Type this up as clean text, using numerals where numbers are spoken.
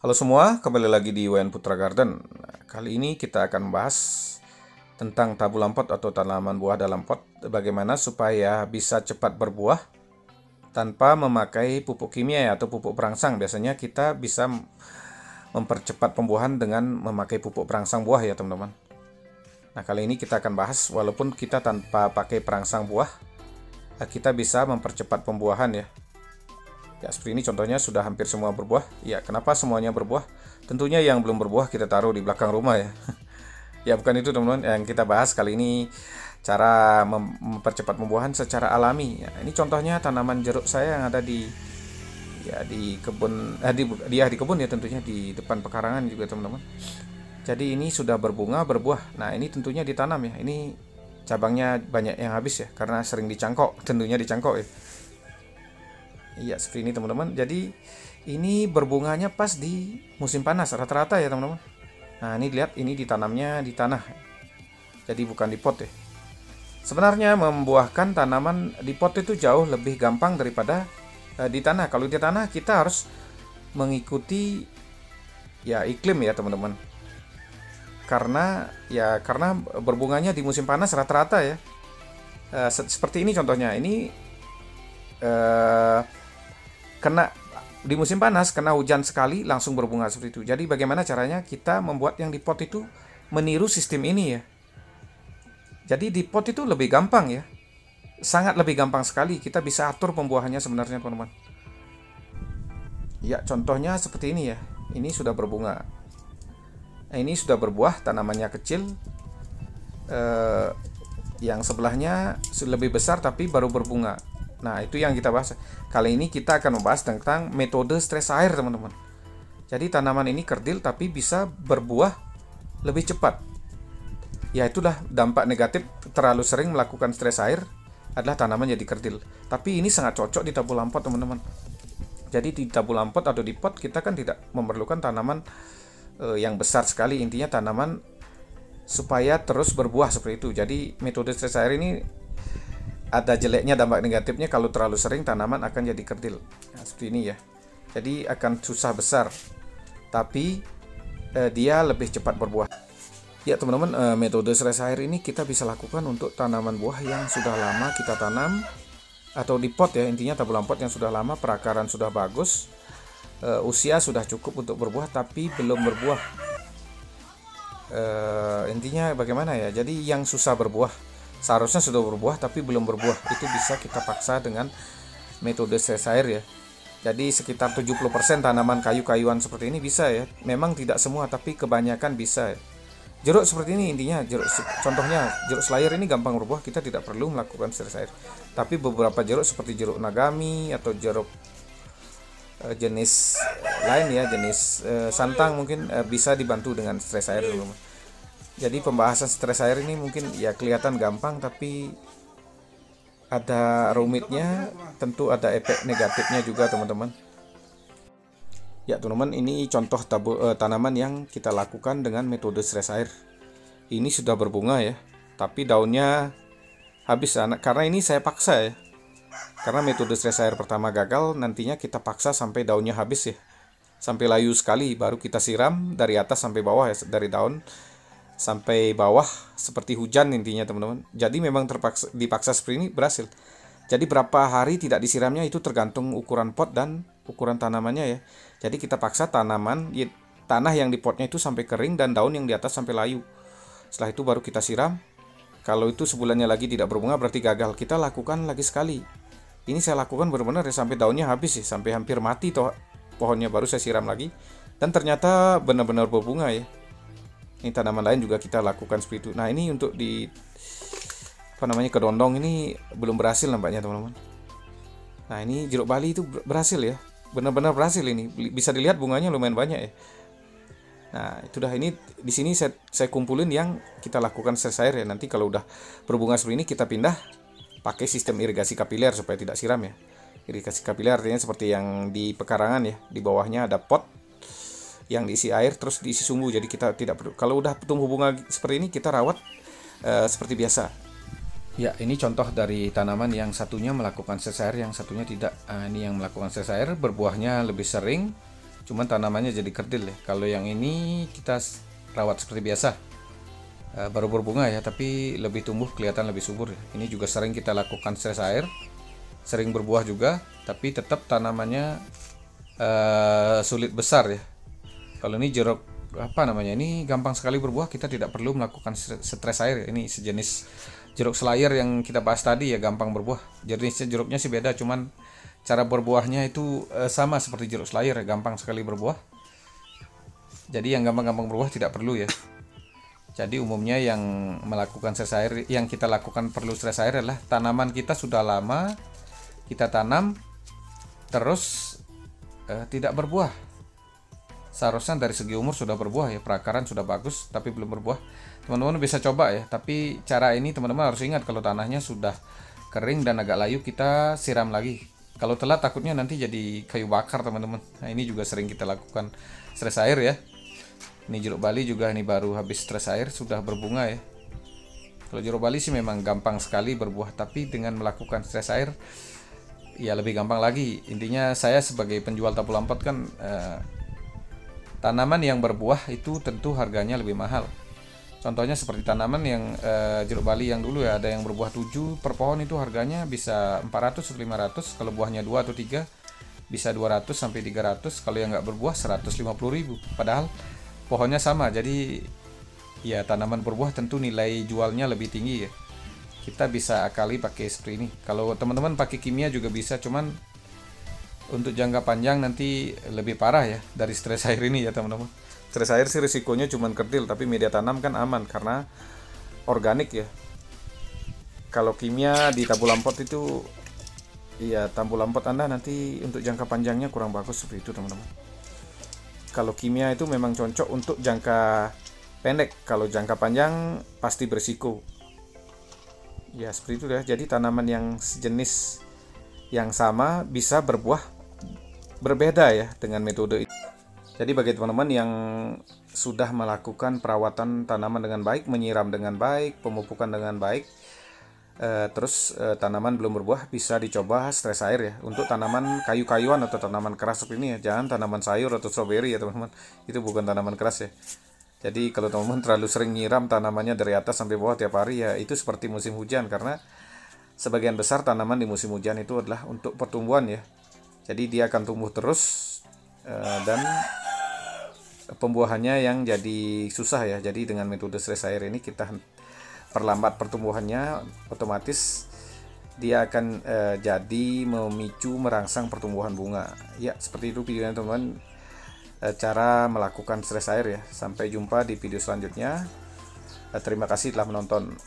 Halo semua, kembali lagi di WN Putra Garden. Kali ini kita akan membahas tentang tabulam pot atau tanaman buah dalam pot. Bagaimana supaya bisa cepat berbuah tanpa memakai pupuk kimia atau pupuk perangsang. Biasanya kita bisa mempercepat pembuahan dengan memakai pupuk perangsang buah ya teman-teman. Nah, kali ini kita akan bahas walaupun kita tanpa pakai perangsang buah, kita bisa mempercepat pembuahan ya. Ya, seperti ini contohnya sudah hampir semua berbuah. Ya, kenapa semuanya berbuah? Tentunya yang belum berbuah kita taruh di belakang rumah ya. Ya, bukan itu teman-teman. Yang kita bahas kali ini cara mempercepat pembuahan secara alami. Ya, ini contohnya tanaman jeruk saya yang ada di kebun di kebun ya, tentunya di depan pekarangan juga teman-teman. Jadi ini sudah berbunga, berbuah. Nah, ini tentunya ditanam ya. Ini cabangnya banyak yang habis ya karena sering dicangkok, tentunya dicangkok ya. Iya, seperti ini teman-teman. Jadi ini berbunganya pas di musim panas rata-rata ya teman-teman. Nah, ini lihat, ini ditanamnya di tanah. Jadi bukan di pot ya. Sebenarnya membuahkan tanaman di pot itu jauh lebih gampang daripada di tanah. Kalau di tanah kita harus mengikuti ya iklim ya teman-teman. Karena berbunganya di musim panas rata-rata ya. Seperti ini contohnya. Ini eh, kena di musim panas, kena hujan sekali langsung berbunga seperti itu. Jadi bagaimana caranya kita membuat yang di pot itu meniru sistem ini ya. Jadi di pot itu lebih gampang ya. Sangat lebih gampang sekali, kita bisa atur pembuahannya sebenarnya teman-teman. Ya, contohnya seperti ini ya. Ini sudah berbunga. Nah, ini sudah berbuah, tanamannya kecil. Yang sebelahnya lebih besar tapi baru berbunga. Nah, itu yang kita bahas. Kali ini kita akan membahas tentang metode stres air, teman-teman. Jadi tanaman ini kerdil tapi bisa berbuah lebih cepat. Ya, itulah dampak negatif terlalu sering melakukan stres air adalah tanaman jadi kerdil. Tapi ini sangat cocok di tabulam pot, teman-teman. Jadi di tabulam pot atau di pot kita kan tidak memerlukan tanaman yang besar sekali. Intinya tanaman supaya terus berbuah seperti itu. Jadi metode stres air ini ada jeleknya, dampak negatifnya. Kalau terlalu sering tanaman akan jadi kerdil. Nah, seperti ini ya. Jadi akan susah besar, tapi dia lebih cepat berbuah. Ya teman-teman, metode stres air ini kita bisa lakukan untuk tanaman buah yang sudah lama kita tanam atau di pot ya. Intinya tabulam pot yang sudah lama, perakaran sudah bagus, usia sudah cukup untuk berbuah tapi belum berbuah. Intinya bagaimana ya? Jadi yang susah berbuah, seharusnya sudah berbuah tapi belum berbuah, itu bisa kita paksa dengan metode stres air ya. Jadi sekitar 70% tanaman kayu-kayuan seperti ini bisa ya. Memang tidak semua tapi kebanyakan bisa ya. Jeruk seperti ini, intinya contohnya jeruk selayar ini gampang berbuah, kita tidak perlu melakukan stres air. Tapi beberapa jeruk seperti jeruk nagami atau jeruk jenis lain ya, jenis santang mungkin bisa dibantu dengan stres air dulu. Jadi pembahasan stres air ini mungkin ya kelihatan gampang tapi ada rumitnya, tentu ada efek negatifnya juga teman-teman. Ya teman-teman, ini contoh tanaman yang kita lakukan dengan metode stres air. Ini sudah berbunga ya, tapi daunnya habis karena ini saya paksa ya. Karena metode stres air pertama gagal, nantinya kita paksa sampai daunnya habis ya. Sampai layu sekali, baru kita siram dari atas sampai bawah ya, dari daun sampai bawah seperti hujan intinya teman-teman. Jadi memang dipaksa seperti ini berhasil. Jadi berapa hari tidak disiramnya itu tergantung ukuran pot dan ukuran tanamannya ya. Jadi kita paksa tanah yang di potnya itu sampai kering dan daun yang di atas sampai layu. Setelah itu baru kita siram. Kalau itu sebulannya lagi tidak berbunga berarti gagal. Kita lakukan lagi sekali. Ini saya lakukan benar-benar ya, sampai daunnya habis ya, sampai hampir mati toh pohonnya, baru saya siram lagi. Dan ternyata benar-benar berbunga ya. Ini tanaman lain juga kita lakukan seperti itu. Nah, ini untuk kedondong ini belum berhasil nampaknya teman-teman. Nah, ini jeruk Bali itu berhasil ya, benar-benar berhasil ini. Bisa dilihat bunganya lumayan banyak ya. Nah, itu dah, ini di sini saya kumpulin yang kita lakukan stres air ya. Nanti kalau udah berbunga seperti ini kita pindah pakai sistem irigasi kapiler supaya tidak siram ya. Irigasi kapiler artinya seperti yang di pekarangan ya. Di bawahnya ada pot yang diisi air terus diisi sumbu. Jadi kita tidak perlu, kalau udah tumbuh bunga seperti ini kita rawat seperti biasa. Ya, ini contoh dari tanaman yang satunya melakukan stres air, yang satunya tidak. Ini yang melakukan stres air, berbuahnya lebih sering, cuman tanamannya jadi kerdil ya. Kalau yang ini kita rawat seperti biasa, baru berbunga ya, tapi lebih tumbuh, kelihatan lebih subur ya. Ini juga sering kita lakukan stres air, sering berbuah juga, tapi tetap tanamannya sulit besar ya. Kalau ini jeruk apa namanya, ini gampang sekali berbuah, kita tidak perlu melakukan stres air ya. Ini sejenis jeruk selayar yang kita bahas tadi ya, gampang berbuah. Jenisnya jeruknya sih beda, cuman cara berbuahnya itu sama seperti jeruk selayar ya, gampang sekali berbuah. Jadi yang gampang-gampang berbuah tidak perlu ya. Jadi umumnya yang melakukan stres air, yang kita lakukan perlu stres air adalah tanaman kita sudah lama kita tanam terus tidak berbuah. Seharusnya dari segi umur sudah berbuah ya, perakaran sudah bagus tapi belum berbuah. Teman-teman bisa coba ya, tapi cara ini teman-teman harus ingat, kalau tanahnya sudah kering dan agak layu kita siram lagi. Kalau telat takutnya nanti jadi kayu bakar teman-teman. Nah ini juga sering kita lakukan stres air ya. Ini jeruk Bali juga, ini baru habis stres air sudah berbunga ya. Kalau jeruk Bali sih memang gampang sekali berbuah, tapi dengan melakukan stres air ya lebih gampang lagi. Intinya saya sebagai penjual tabu lampot kan, tanaman yang berbuah itu tentu harganya lebih mahal. Contohnya seperti tanaman yang jeruk Bali yang dulu ya, ada yang berbuah 7 per pohon, itu harganya bisa 400 atau 500. Kalau buahnya 2 atau 3 bisa 200 sampai 300. Kalau yang nggak berbuah 150.000. Padahal pohonnya sama. Jadi ya tanaman berbuah tentu nilai jualnya lebih tinggi ya. Kita bisa akali pakai seperti ini. Kalau teman-teman pakai kimia juga bisa, cuman untuk jangka panjang nanti lebih parah ya dari stres air ini ya teman-teman. Stres air sih risikonya cuma kerdil, tapi media tanam kan aman karena organik ya. Kalau kimia di tabu lampot itu ya, tabu lampot Anda nanti untuk jangka panjangnya kurang bagus seperti itu teman-teman. Kalau kimia itu memang cocok untuk jangka pendek, kalau jangka panjang pasti berisiko. Ya seperti itu ya. Jadi tanaman yang sejenis yang sama bisa berbuah berbeda ya dengan metode ini. Jadi bagi teman-teman yang sudah melakukan perawatan tanaman dengan baik, menyiram dengan baik, pemupukan dengan baik, terus tanaman belum berbuah, bisa dicoba stres air ya. Untuk tanaman kayu-kayuan atau tanaman keras seperti ini ya, jangan tanaman sayur atau stroberi ya teman-teman. Itu bukan tanaman keras ya. Jadi kalau teman-teman terlalu sering nyiram tanamannya dari atas sampai bawah tiap hari ya, itu seperti musim hujan, karena sebagian besar tanaman di musim hujan itu adalah untuk pertumbuhan ya. Jadi dia akan tumbuh terus dan pembuahannya yang jadi susah ya. Jadi dengan metode stres air ini kita perlambat pertumbuhannya, otomatis dia akan jadi memicu merangsang pertumbuhan bunga. Ya seperti itu videonya teman-teman, cara melakukan stres air ya. Sampai jumpa di video selanjutnya. Terima kasih telah menonton.